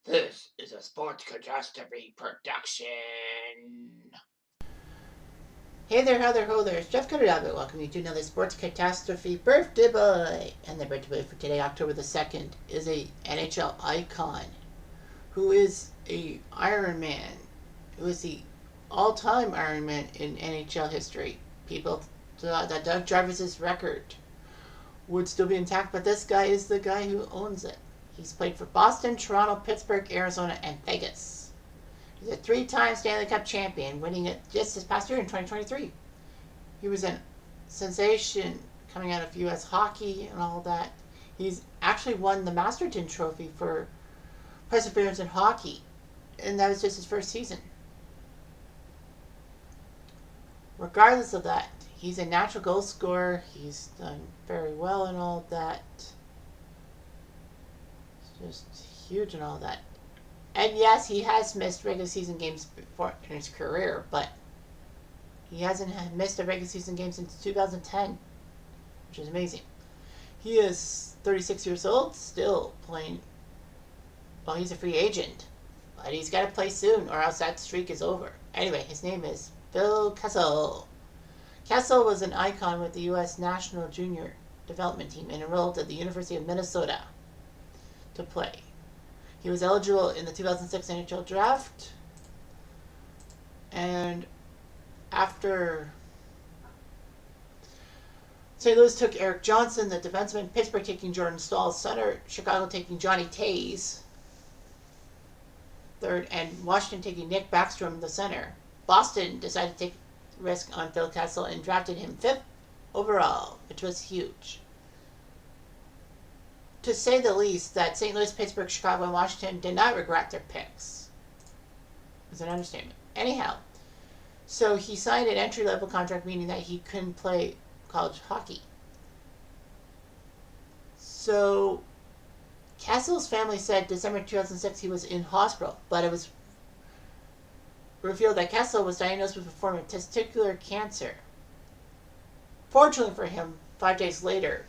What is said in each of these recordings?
This is a Sports Catastrophe production. Hey there, how there, ho there. It's Jeff Cutastrophe. Welcome you to another Sports Catastrophe birthday boy. And the birthday boy for today, October the 2nd, is a NHL icon who is a Iron Man, who is the all-time Iron Man in NHL history. People thought that Doug Jarvis's record would still be intact, but this guy is the guy who owns it. He's played for Boston, Toronto, Pittsburgh, Arizona, and Vegas. He's a three-time Stanley Cup champion, winning it just this past year in 2023. He was a sensation coming out of U.S. hockey and all that. He's actually won the Masterton Trophy for perseverance in hockey, and that was just his first season. Regardless of that, he's a natural goal scorer. He's done very well and all that. It's just huge and all that. And yes, he has missed regular season games before in his career, but he hasn't missed a regular season game since 2010, which is amazing. He is 36 years old, still playing. Well, he's a free agent, but he's got to play soon, or else that streak is over. Anyway, his name is Phil Kessel. Kessel was an icon with the U.S. National Junior Development Team and enrolled at the University of Minnesota to play. He was eligible in the 2006 NHL draft, and after St. Louis took Eric Johnson, the defenseman, Pittsburgh taking Jordan Staal, center, Chicago taking Johnny Tays, third, and Washington taking Nick Backstrom, the center. Boston decided to take risk on Phil Kessel and drafted him 5th overall, which was huge. To say the least, that St. Louis, Pittsburgh, Chicago, and Washington did not regret their picks. It's an understatement. Anyhow, so he signed an entry-level contract, meaning that he couldn't play college hockey. So Kessel's family said December 2006 he was in hospital, but it was revealed that Kessel was diagnosed with a form of testicular cancer. Fortunately for him, 5 days later,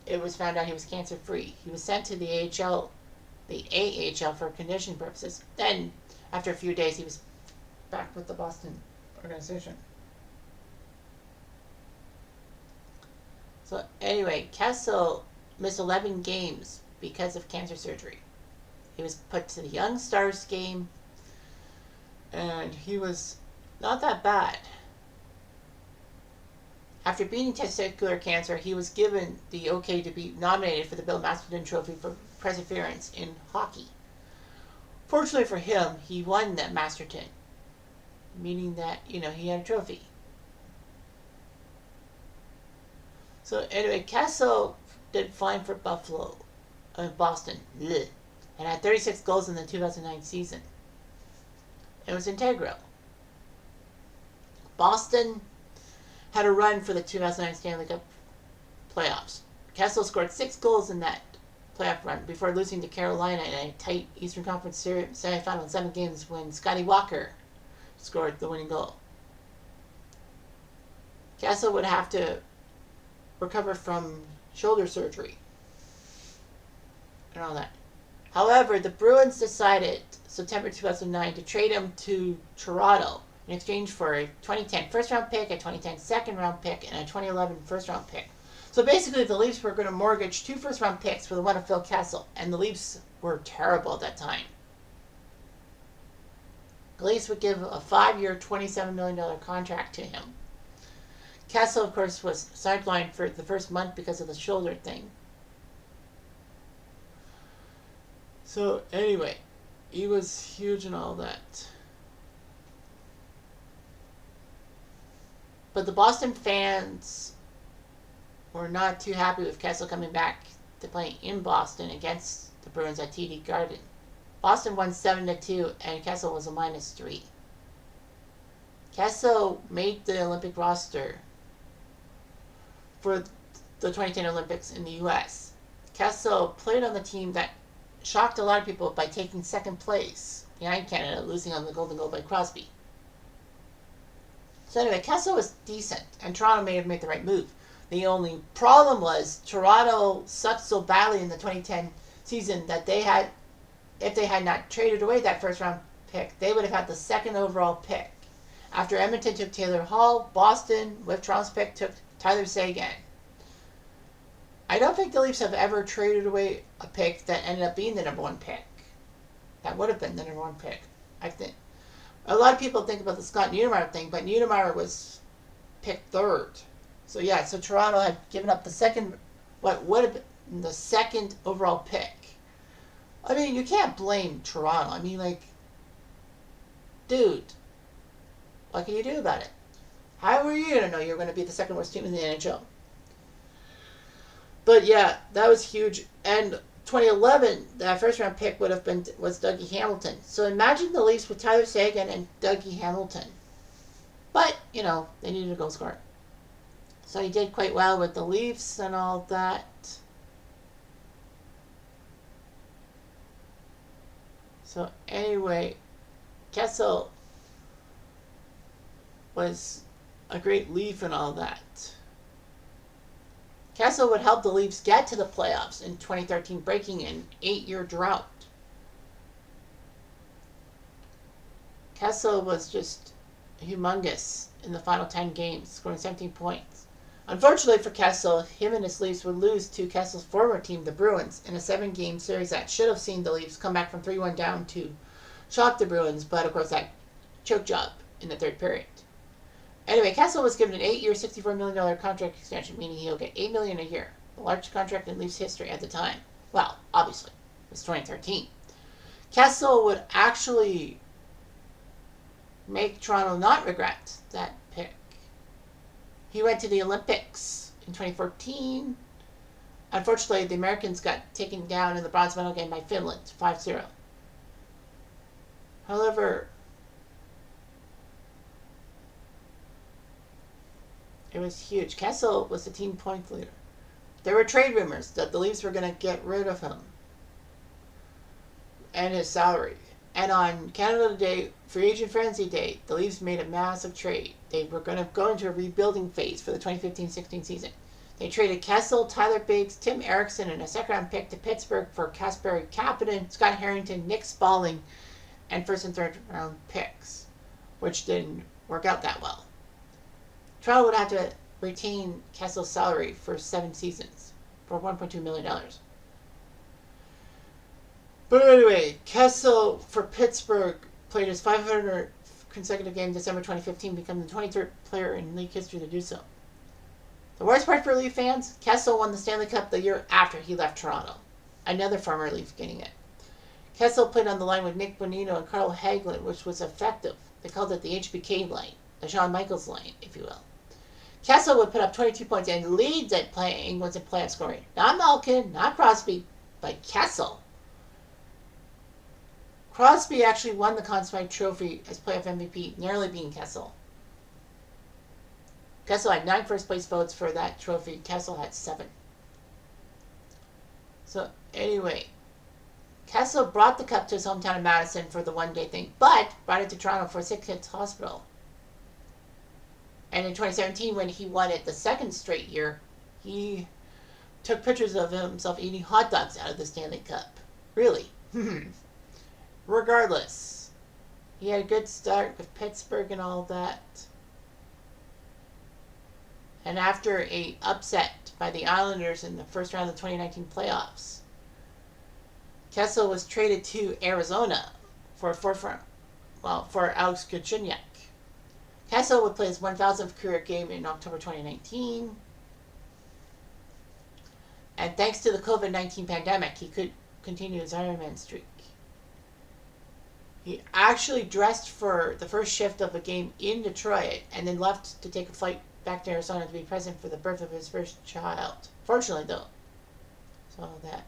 it was found out he was cancer-free. He was sent to the AHL for conditioning purposes. Then, after a few days, he was back with the Boston organization. So anyway, Kessel missed 11 games because of cancer surgery. He was put to the Young Stars game, and he was not that bad. After beating testicular cancer, he was given the okay to be nominated for the Bill Masterton Trophy for perseverance in hockey. Fortunately for him, he won that Masterton, meaning that, he had a trophy. So anyway, Kessel did fine for Boston, and had 36 goals in the 2009 season. It was integral. Boston had a run for the 2009 Stanley Cup playoffs. Kessel scored 6 goals in that playoff run before losing to Carolina in a tight Eastern Conference semifinal in 7 games when Scotty Walker scored the winning goal. Kessel would have to recover from shoulder surgery and all that. However, the Bruins decided September 2009 to trade him to Toronto in exchange for a 2010 first-round pick, a 2010 second-round pick, and a 2011 first-round pick. So basically, the Leafs were going to mortgage 2 first-round picks for the one of Phil Kessel, and the Leafs were terrible at that time. The Leafs would give a 5-year, $27 million contract to him. Kessel, of course, was sidelined for the first month because of the shoulder thing. So anyway, he was huge and all that. But the Boston fans were not too happy with Kessel coming back to play in Boston against the Bruins at TD Garden. Boston won 7-2, and Kessel was a -3. Kessel made the Olympic roster for the 2010 Olympics in the U.S. Kessel played on the team that shocked a lot of people by taking 2nd place behind Canada, losing on the Golden Goal by Crosby. So anyway, Kessel was decent, and Toronto may have made the right move. The only problem was Toronto sucked so badly in the 2010 season that they had if they had not traded away that first round pick, they would have had the second overall pick. After Edmonton took Taylor Hall, Boston, with Toronto's pick, took Tyler Seguin. I don't think the Leafs have ever traded away a pick that ended up being the number one pick. That would have been the number one pick. I think a lot of people think about the Scott Niedermayer thing, but Niedermayer was picked third. So yeah, so Toronto had given up the second, what would have been the second overall pick. I mean, you can't blame Toronto. I mean, like, dude, what can you do about it? How were you going to know you were going to be the second worst team in the NHL? But yeah, that was huge. And 2011, that first round pick was Dougie Hamilton. So imagine the Leafs with Tyler Seguin and Dougie Hamilton. But, you know, they needed a goal scorer. So he did quite well with the Leafs and all that. So anyway, Kessel was a great Leaf and all that. Kessel would help the Leafs get to the playoffs in 2013, breaking an 8-year drought. Kessel was just humongous in the final 10 games, scoring 17 points. Unfortunately for Kessel, him and his Leafs would lose to Kessel's former team, the Bruins, in a 7-game series that should have seen the Leafs come back from 3-1 down to shock the Bruins, but of course that choke job in the third period. Anyway, Kessel was given an 8-year, $64 million contract extension, meaning he'll get $8 million a year, the largest contract in Leafs history at the time. Well, obviously, it was 2013. Kessel would actually make Toronto not regret that pick. He went to the Olympics in 2014. Unfortunately, the Americans got taken down in the bronze medal game by Finland, 5-0. However, it was huge. Kessel was the team points leader. There were trade rumors that the Leafs were going to get rid of him and his salary. And on Canada Day, Free Agent Frenzy Day, the Leafs made a massive trade. They were going to go into a rebuilding phase for the 2015-16 season. They traded Kessel, Tyler Biggs, Tim Erickson, and a second-round pick to Pittsburgh for Kasperi Kapanen, Scott Harrington, Nick Spaulding, and first and third round picks, which didn't work out that well. Toronto would have to retain Kessel's salary for 7 seasons for $1.2 million. But anyway, Kessel for Pittsburgh played his 500th consecutive game in December 2015, becoming the 23rd player in league history to do so. The worst part for Leaf fans, Kessel won the Stanley Cup the year after he left Toronto. Another former Leaf getting it. Kessel played on the line with Nick Bonino and Carl Hagelin, which was effective. They called it the HBK line, the Shawn Michaels line, if you will. Kessel would put up 22 points and leads at Penguins in playoff scoring. Not Malkin, not Crosby, but Kessel. Crosby actually won the Conn Smythe Trophy as playoff MVP, narrowly beating Kessel. Kessel had 9 first-place votes for that trophy. Kessel had 7. So, anyway, Kessel brought the cup to his hometown of Madison for the one-day thing, but brought it to Toronto for Sick Kids Hospital. And in 2017, when he won it the second straight year, he took pictures of himself eating hot dogs out of the Stanley Cup. Really. Regardless, he had a good start with Pittsburgh and all that. And after a upset by the Islanders in the first round of the 2019 playoffs, Kessel was traded to Arizona for a fourth round, for Alex Galchenyuk. Kessel would play his 1,000th career game in October 2019. And thanks to the COVID-19 pandemic, he could continue his Ironman streak. He actually dressed for the first shift of a game in Detroit and then left to take a flight back to Arizona to be present for the birth of his first child. Fortunately, though. So that.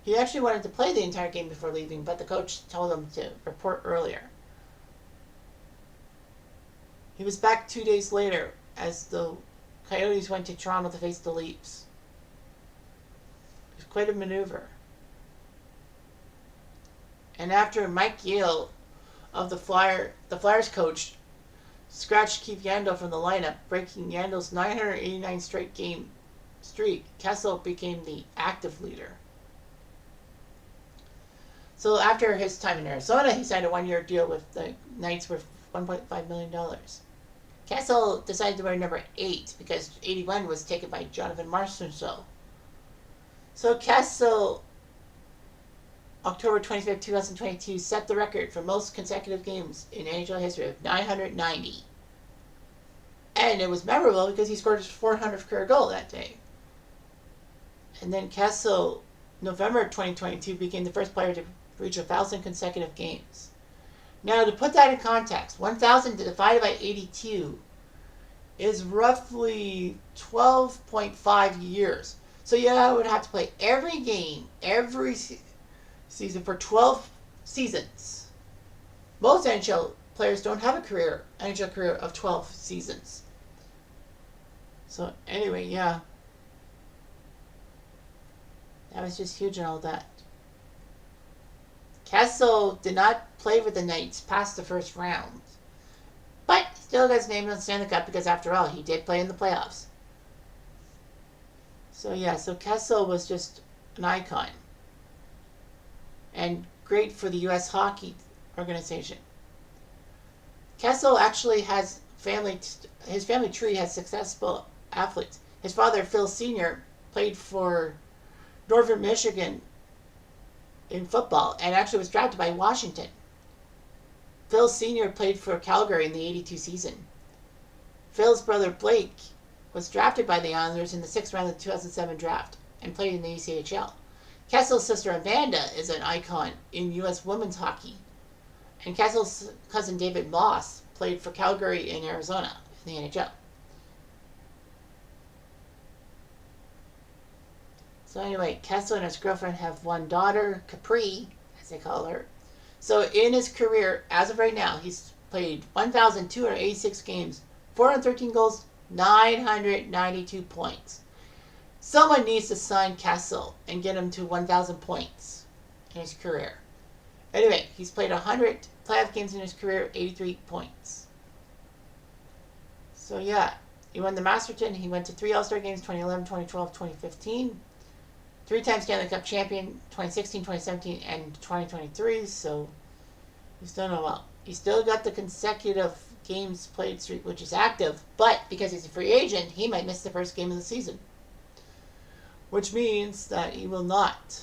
He actually wanted to play the entire game before leaving, but the coach told him to report earlier. He was back 2 days later as the Coyotes went to Toronto to face the Leafs. It was quite a maneuver. And after Mike Yale of the Flyers coach scratched Keith Yandel from the lineup, breaking Yandel's 989 straight game streak, Kessel became the active leader. So after his time in Arizona, he signed a one-year deal with the Knights worth $1.5 million. Kessel decided to wear number 8 because 81 was taken by Jonathan Marchessault. So Kessel, October 25, 2022, set the record for most consecutive games in NHL history of 990. And it was memorable because he scored his 400th career goal that day. And then Kessel, November 2022, became the first player to reach 1,000 consecutive games. Now, to put that in context, 1,000 divided by 82 is roughly 12.5 years. So I would have to play every game, every season for 12 seasons. Most NHL players don't have a NHL career of 12 seasons. So anyway, yeah. That was just huge and all that. Kessel did not play with the Knights past the first round. But still got his name on the Stanley Cup because after all, he did play in the playoffs. So yeah, so Kessel was just an icon. And great for the U.S. Hockey Organization. Kessel actually has his family tree has successful athletes. His father, Phil Sr., played for Northern Michigan in football and actually was drafted by Washington. Phil Sr. played for Calgary in the 82 season. Phil's brother Blake was drafted by the Islanders in the 6th round of the 2007 draft and played in the ECHL. Kessel's sister Amanda is an icon in U.S. women's hockey. And Kessel's cousin David Moss played for Calgary in Arizona in the NHL. So anyway, Kessel and his girlfriend have one daughter, Capri, as they call her. So in his career, as of right now, he's played 1,286 games, 413 goals, 992 points. Someone needs to sign Kessel and get him to 1,000 points in his career. Anyway, he's played 100 playoff games in his career, 83 points. So yeah, he won the Masterton. He went to 3 All-Star games, 2011, 2012, 2015. 3-time Stanley Cup champion, 2016, 2017, and 2023. So he's done well. He's still got the consecutive games played streak, which is active. But because he's a free agent, he might miss the first game of the season. Which means that he will not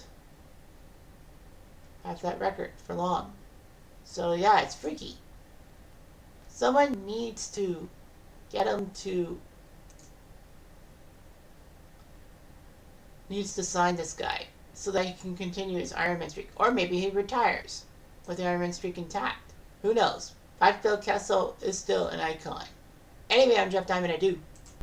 have that record for long. So yeah, it's freaky. Someone needs to get him to... needs to sign this guy so that he can continue his Ironman streak. Or maybe he retires with the Ironman streak intact. Who knows? Phat Phil Kessel is still an icon. Anyway, I'm Jeff Diamond. I do